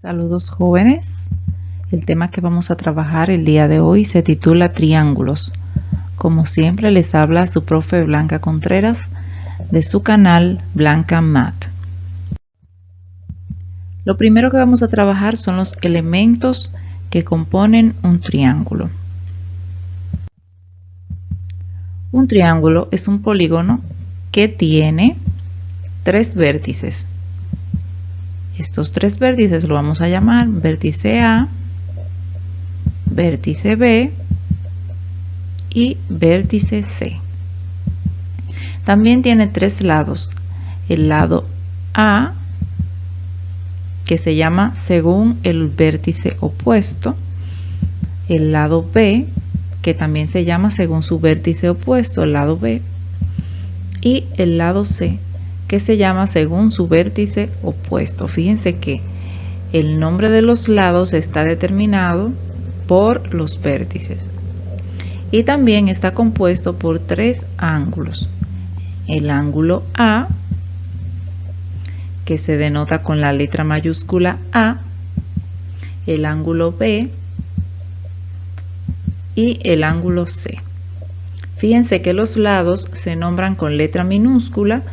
Saludos jóvenes, el tema que vamos a trabajar el día de hoy se titula Triángulos. Como siempre les habla su profe Blanca Contreras de su canal Blanca Math. Lo primero que vamos a trabajar son los elementos que componen un triángulo. Un triángulo es un polígono que tiene tres vértices. Estos tres vértices lo vamos a llamar vértice A, vértice B y vértice C. También tiene tres lados. El lado A, que se llama según el vértice opuesto. El lado B, que también se llama según su vértice opuesto, el lado B. Y el lado C, que se llama según su vértice opuesto. Fíjense que el nombre de los lados está determinado por los vértices. Y también está compuesto por tres ángulos. El ángulo A, que se denota con la letra mayúscula A, el ángulo B y el ángulo C. Fíjense que los lados se nombran con letra minúscula,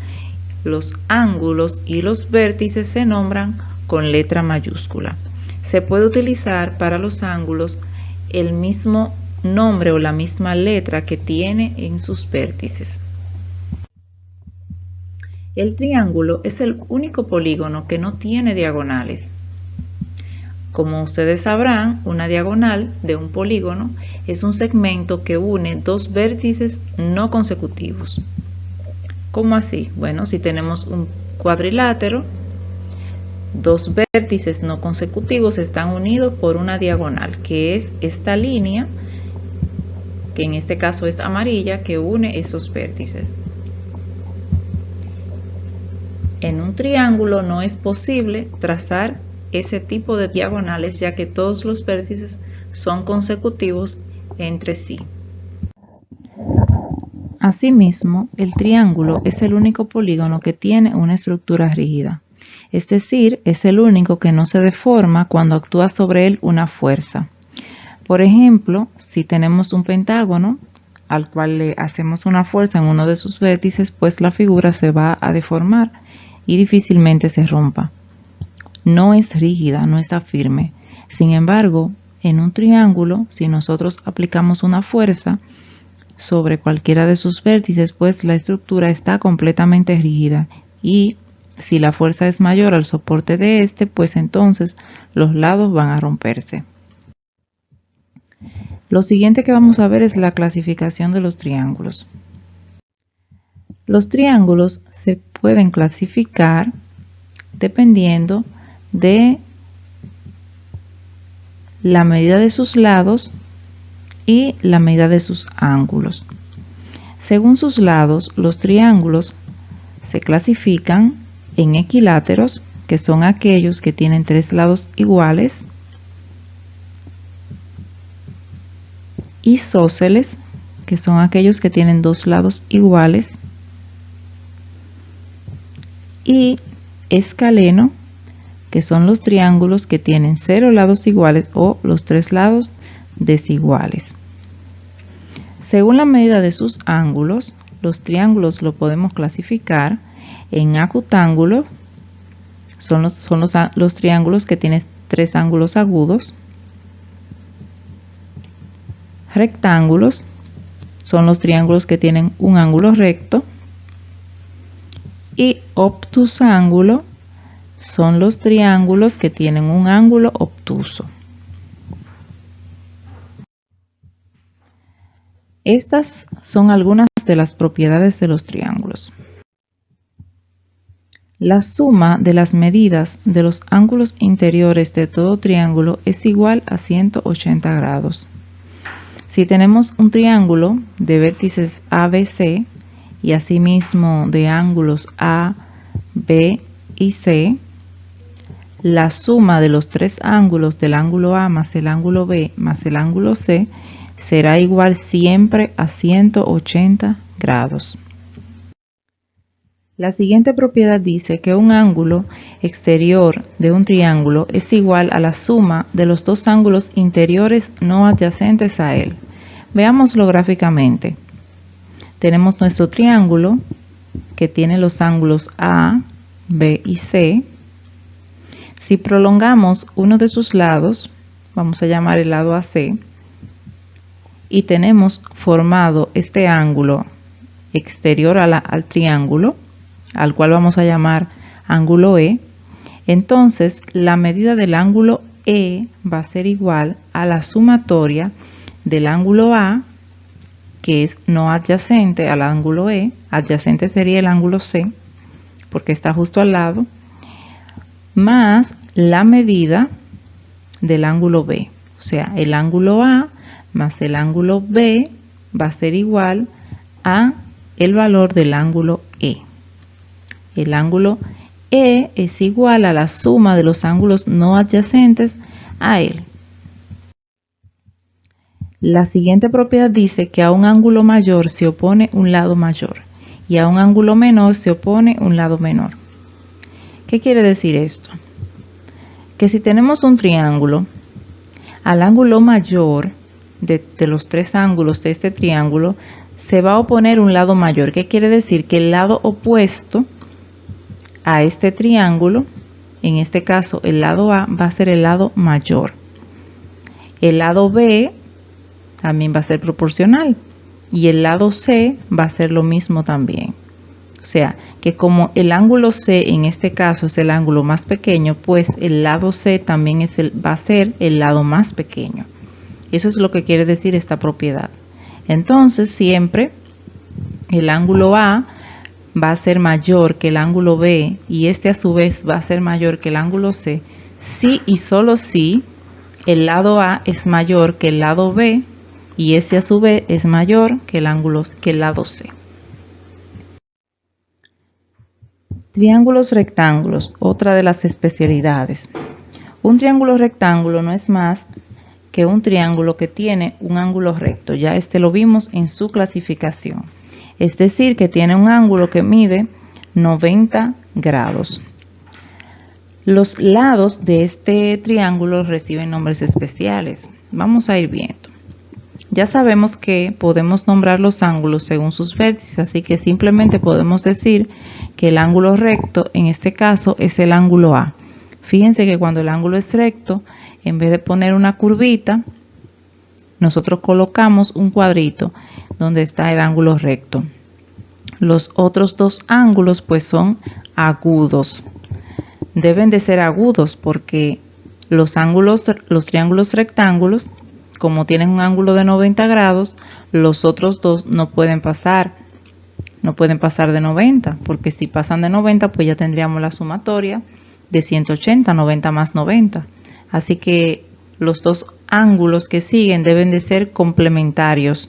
los ángulos y los vértices se nombran con letra mayúscula. Se puede utilizar para los ángulos el mismo nombre o la misma letra que tiene en sus vértices. El triángulo es el único polígono que no tiene diagonales. Como ustedes sabrán, una diagonal de un polígono es un segmento que une dos vértices no consecutivos. ¿Cómo así? Bueno, si tenemos un cuadrilátero, dos vértices no consecutivos están unidos por una diagonal, que es esta línea, que en este caso es amarilla, que une esos vértices. En un triángulo no es posible trazar ese tipo de diagonales, ya que todos los vértices son consecutivos entre sí. Asimismo, el triángulo es el único polígono que tiene una estructura rígida, es decir, es el único que no se deforma cuando actúa sobre él una fuerza. Por ejemplo, si tenemos un pentágono al cual le hacemos una fuerza en uno de sus vértices, pues la figura se va a deformar y difícilmente se rompa. No es rígida, no está firme. Sin embargo, en un triángulo, si nosotros aplicamos una fuerza sobre cualquiera de sus vértices, pues la estructura está completamente rígida, y si la fuerza es mayor al soporte de este, pues entonces los lados van a romperse. Lo siguiente que vamos a ver es la clasificación de los triángulos. Los triángulos se pueden clasificar dependiendo de la medida de sus lados y la medida de sus ángulos. Según sus lados, los triángulos se clasifican en equiláteros, que son aquellos que tienen tres lados iguales, isósceles, que son aquellos que tienen dos lados iguales, y escaleno, que son los triángulos que tienen 0 lados iguales o los tres lados desiguales. Según la medida de sus ángulos, los triángulos lo podemos clasificar en acutángulo, son los triángulos que tienen tres ángulos agudos. Rectángulos son los triángulos que tienen un ángulo recto. Y obtusángulo son los triángulos que tienen un ángulo obtuso. Estas son algunas de las propiedades de los triángulos. La suma de las medidas de los ángulos interiores de todo triángulo es igual a 180 grados. Si tenemos un triángulo de vértices ABC y asimismo de ángulos A, B y C, la suma de los tres ángulos del ángulo A más el ángulo B más el ángulo C será igual siempre a 180 grados. La siguiente propiedad dice que un ángulo exterior de un triángulo es igual a la suma de los dos ángulos interiores no adyacentes a él. Veámoslo gráficamente. Tenemos nuestro triángulo que tiene los ángulos A, B y C. Si prolongamos uno de sus lados, vamos a llamar el lado AC, y tenemos formado este ángulo exterior al triángulo, al cual vamos a llamar ángulo E, entonces la medida del ángulo E va a ser igual a la sumatoria del ángulo A, que es no adyacente al ángulo E, adyacente sería el ángulo C, porque está justo al lado, más la medida del ángulo B. O sea, el ángulo A más el ángulo B va a ser igual a el valor del ángulo E. El ángulo E es igual a la suma de los ángulos no adyacentes a él. La siguiente propiedad dice que a un ángulo mayor se opone un lado mayor y a un ángulo menor se opone un lado menor. ¿Qué quiere decir esto? Que si tenemos un triángulo, al ángulo mayor de los tres ángulos de este triángulo se va a oponer un lado mayor. ¿Qué quiere decir? Que el lado opuesto a este triángulo, en este caso el lado A, va a ser el lado mayor. El lado B también va a ser proporcional y el lado C va a ser lo mismo también. O sea, que como el ángulo C en este caso es el ángulo más pequeño, pues el lado C también va a ser el lado más pequeño. Eso es lo que quiere decir esta propiedad. Entonces, siempre el ángulo A va a ser mayor que el ángulo B y este a su vez va a ser mayor que el ángulo C, si y solo si el lado A es mayor que el lado B y este a su vez es mayor que el lado C. Triángulos rectángulos, otra de las especialidades. Un triángulo rectángulo no es más que un triángulo que tiene un ángulo recto. Ya este lo vimos en su clasificación. Es decir, que tiene un ángulo que mide 90 grados. Los lados de este triángulo reciben nombres especiales. Vamos a ir viendo. Ya sabemos que podemos nombrar los ángulos según sus vértices, así que simplemente podemos decir que el ángulo recto, en este caso, es el ángulo A. Fíjense que cuando el ángulo es recto, en vez de poner una curvita, nosotros colocamos un cuadrito donde está el ángulo recto. Los otros dos ángulos pues son agudos. Deben de ser agudos porque los triángulos rectángulos, como tienen un ángulo de 90 grados, los otros dos no pueden pasar de 90, porque si pasan de 90 pues ya tendríamos la sumatoria de 180, 90 más 90. Así que los dos ángulos que siguen deben de ser complementarios,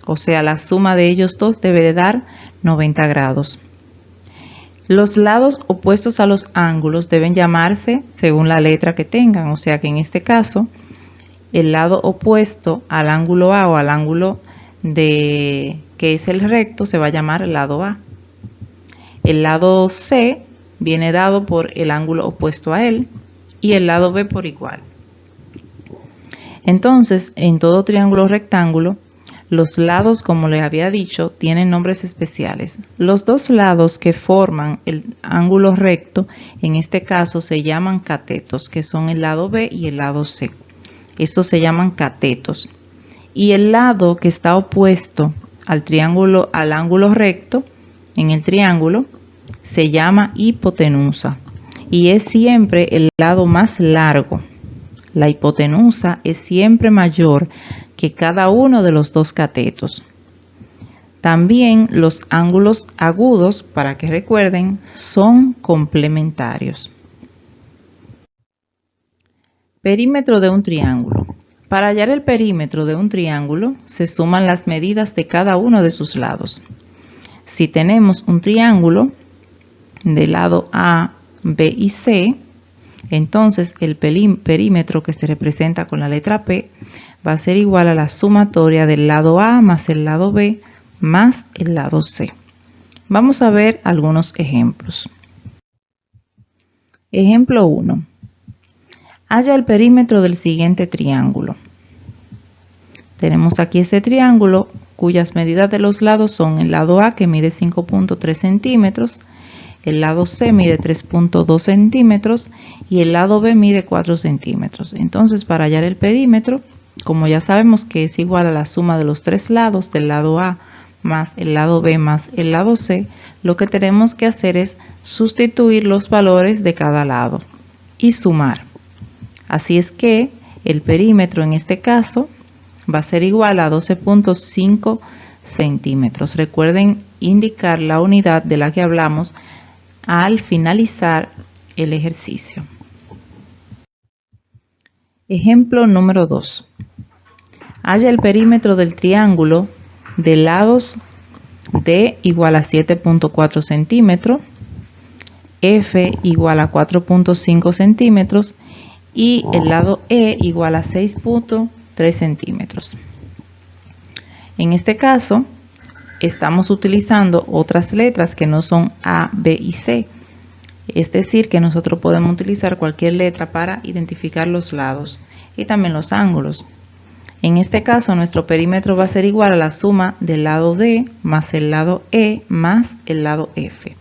o sea, la suma de ellos dos debe de dar 90 grados. Los lados opuestos a los ángulos deben llamarse según la letra que tengan, o sea que en este caso el lado opuesto al ángulo A o al ángulo que es el recto se va a llamar el lado A. El lado C viene dado por el ángulo opuesto a él y el lado B por igual. Entonces, en todo triángulo rectángulo, los lados, como les había dicho, tienen nombres especiales. Los dos lados que forman el ángulo recto, en este caso se llaman catetos, que son el lado B y el lado C. Estos se llaman catetos. Y el lado que está opuesto al ángulo recto, en el triángulo, se llama hipotenusa. Y es siempre el lado más largo. La hipotenusa es siempre mayor que cada uno de los dos catetos. También los ángulos agudos, para que recuerden, son complementarios. Perímetro de un triángulo. Para hallar el perímetro de un triángulo, se suman las medidas de cada uno de sus lados. Si tenemos un triángulo de lado A, B y C, entonces el perímetro que se representa con la letra P va a ser igual a la sumatoria del lado A más el lado B más el lado C. Vamos a ver algunos ejemplos. Ejemplo 1. Halla el perímetro del siguiente triángulo. Tenemos aquí este triángulo cuyas medidas de los lados son el lado A, que mide 5.3 centímetros, el lado C mide 3.2 centímetros y el lado B mide 4 centímetros. Entonces, para hallar el perímetro, como ya sabemos que es igual a la suma de los tres lados del lado A más el lado B más el lado C, lo que tenemos que hacer es sustituir los valores de cada lado y sumar. Así es que el perímetro en este caso va a ser igual a 12.5 centímetros. Recuerden indicar la unidad de la que hablamos al finalizar el ejercicio. Ejemplo número 2. Halla el perímetro del triángulo de lados D igual a 7.4 centímetros, F igual a 4.5 centímetros y el lado E igual a 6.3 centímetros. En este caso, estamos utilizando otras letras que no son A, B y C. Es decir, que nosotros podemos utilizar cualquier letra para identificar los lados y también los ángulos. En este caso, nuestro perímetro va a ser igual a la suma del lado D más el lado E más el lado F.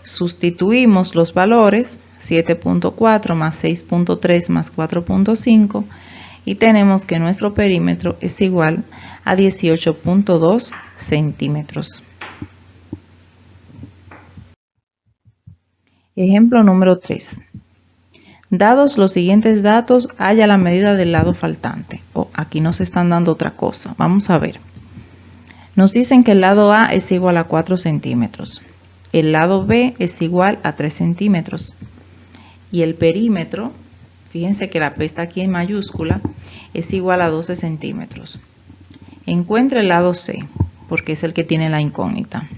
Sustituimos los valores 7.4 más 6.3 más 4.5 y tenemos que nuestro perímetro es igual a 18.2 centímetros. Ejemplo número 3. Dados los siguientes datos, halla la medida del lado faltante. Aquí nos están dando otra cosa. Vamos a ver. Nos dicen que el lado A es igual a 4 centímetros. El lado B es igual a 3 centímetros. Y el perímetro, fíjense que la P está aquí en mayúscula, es igual a 12 centímetros. Encuentra el lado C, porque es el que tiene la incógnita.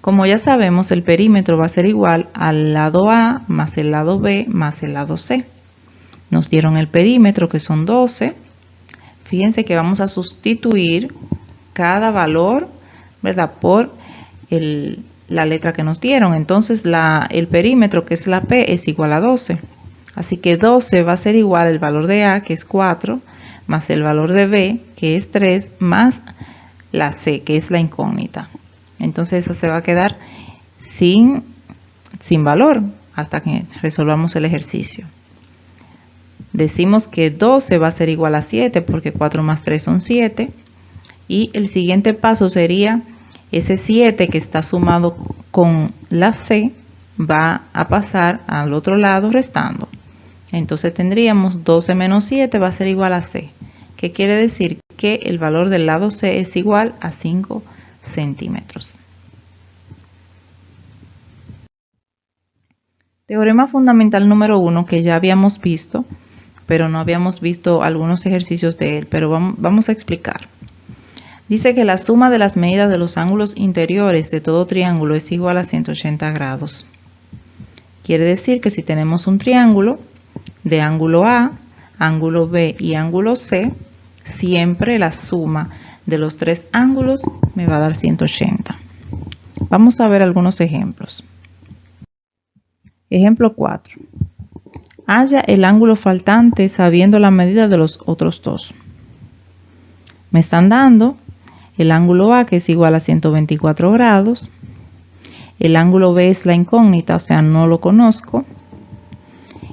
Como ya sabemos, el perímetro va a ser igual al lado A más el lado B más el lado C. Nos dieron el perímetro, que son 12. Fíjense que vamos a sustituir cada valor, ¿verdad?, por la letra que nos dieron. Entonces, el perímetro, que es la P, es igual a 12. Así que 12 va a ser igual al valor de A, que es 4, más el valor de B, que es 3, más la C, que es la incógnita. Entonces esa se va a quedar sin valor hasta que resolvamos el ejercicio. Decimos que 12 va a ser igual a 7 porque 4 más 3 son 7. Y el siguiente paso sería ese 7 que está sumado con la C va a pasar al otro lado restando. Entonces tendríamos 12 menos 7 va a ser igual a C. ¿Qué quiere decir? Que el valor del lado C es igual a 5 centímetros. Teorema fundamental número 1 que ya habíamos visto, pero no habíamos visto algunos ejercicios de él, pero vamos a explicar. Dice que la suma de las medidas de los ángulos interiores de todo triángulo es igual a 180 grados. Quiere decir que si tenemos un triángulo de ángulo A, ángulo B y ángulo C, siempre la suma de los tres ángulos me va a dar 180. Vamos a ver algunos ejemplos. Ejemplo 4. Halla el ángulo faltante sabiendo la medida de los otros dos. Me están dando el ángulo A, que es igual a 124 grados. El ángulo B es la incógnita, o sea, no lo conozco.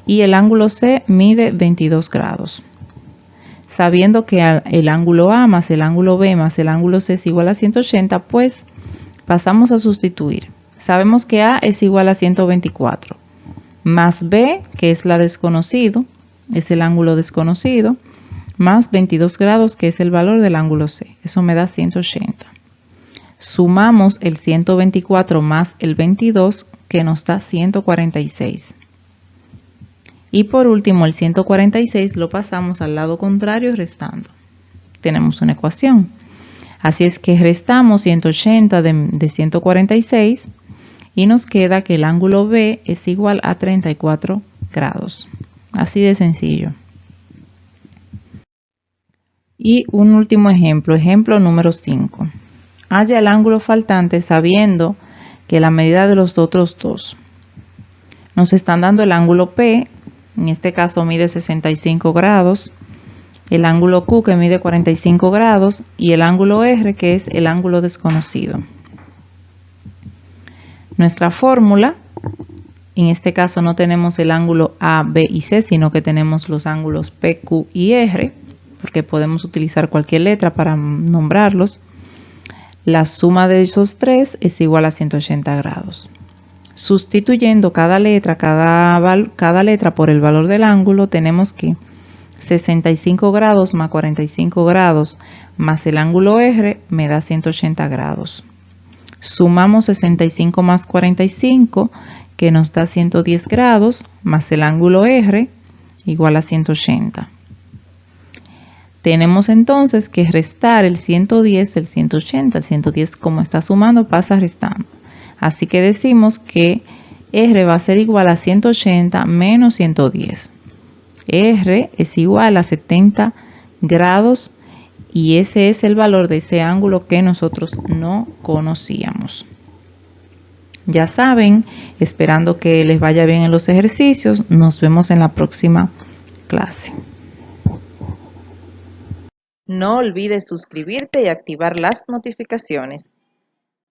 Y el ángulo C mide 22 grados. Sabiendo que el ángulo A más el ángulo B más el ángulo C es igual a 180, pues pasamos a sustituir. Sabemos que A es igual a 124, más B, que es la desconocido, es el ángulo desconocido, más 22 grados, que es el valor del ángulo C. Eso me da 180. Sumamos el 124 más el 22, que nos da 146. Y por último, el 146 lo pasamos al lado contrario restando. Tenemos una ecuación. Así es que restamos 180 de 146 y nos queda que el ángulo B es igual a 34 grados. Así de sencillo. Y un último ejemplo, ejemplo número 5. Halla el ángulo faltante sabiendo que la medida de los otros dos. Nos están dando el ángulo P, en este caso mide 65 grados, el ángulo Q que mide 45 grados y el ángulo R que es el ángulo desconocido. Nuestra fórmula, en este caso no tenemos el ángulo A, B y C, sino que tenemos los ángulos P, Q y R, porque podemos utilizar cualquier letra para nombrarlos. La suma de esos tres es igual a 180 grados. Sustituyendo cada letra por el valor del ángulo, tenemos que 65 grados más 45 grados más el ángulo R me da 180 grados. Sumamos 65 más 45 que nos da 110 grados más el ángulo R igual a 180. Tenemos entonces que restar el 110 del 180. El 110 como está sumando pasa restando. Así que decimos que R va a ser igual a 180 menos 110. R es igual a 70 grados y ese es el valor de ese ángulo que nosotros no conocíamos. Ya saben, esperando que les vaya bien en los ejercicios, nos vemos en la próxima clase. No olvides suscribirte y activar las notificaciones.